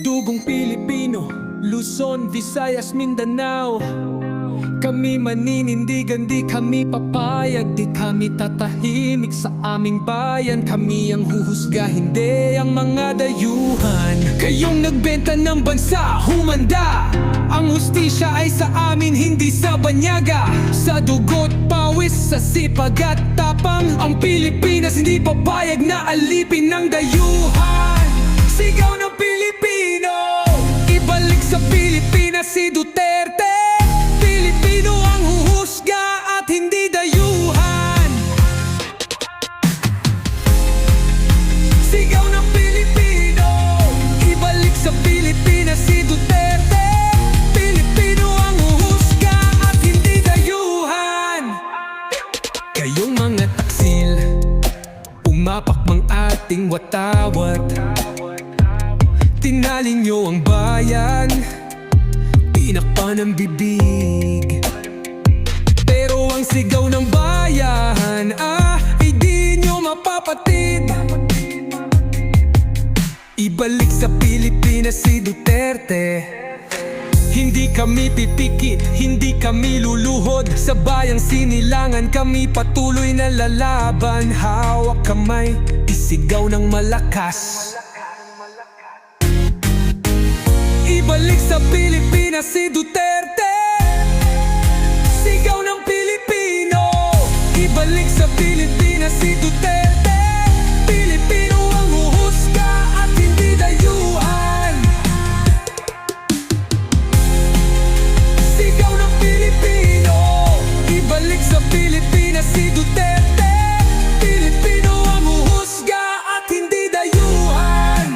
Dugong Pilipino, Luzon, Visayas, Mindanao. Kami maninindigan, di kami papayag, di kami tatahimik sa aming bayan. Kami ang huhusga, hindi ang mga dayuhan. Kayong nagbenta ng bansa, humanda. Ang hustisya ay sa amin, hindi sa banyaga. Sa dugo't pawis, sa sipag at tapang, ang Pilipinas hindi papayag na alipin ng dayuhan. Sigaw ng Pilipino, ibalik sa Pilipinas si Duterte. Pilipino ang huhusga at hindi dayuhan. Sigaw ng Pilipino, ibalik sa Pilipinas si Duterte. Pilipino ang huhusga at hindi dayuhan. Kayong mga taksil, umapak mang ating watawat. Tinalin nyo ang bayan, tinakpan ang bibig. Pero ang sigaw ng bayan, ay di nyo mapapatid. Ibalik sa Pilipinas si Duterte. Hindi kami pipikit, hindi kami luluhod. Sa bayang sinilangan kami patuloy na lalaban. Hawak kamay, isigaw ng malakas. Ibalik sa Pilipinas si Duterte. Sigaw ng Pilipino, ibalik sa Pilipinas si Duterte. Pilipino ang huhusga at hindi dayuhan. Sigaw ng Pilipino, ibalik sa Pilipinas si Duterte. Pilipino ang huhusga at hindi dayuhan.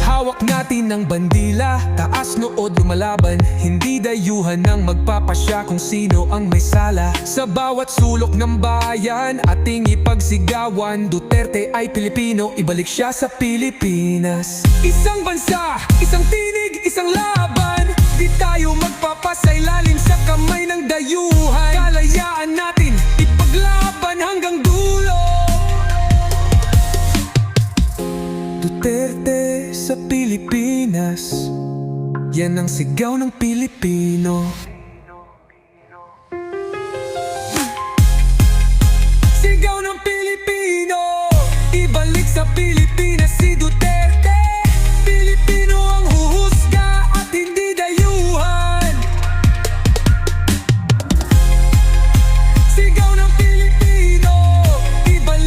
Hawak natin ang bandila, taas nood lumalaban. Hindi dayuhan ang magpapasya kung sino ang may sala. Sa bawat sulok ng bayan, ating ipagsigawan. Duterte ay Pilipino, ibalik siya sa Pilipinas. Isang bansa, isang tinig, isang laban. Di tayo magpapasailalim sa kamay ng dayuhan. Kalayaan natin, ipaglaban hanggang dulo. Duterte sa Pilipinas, yan ang sigaw ng Pilipino. Sigaw ng Pilipino, ibalik sa Pilipinas.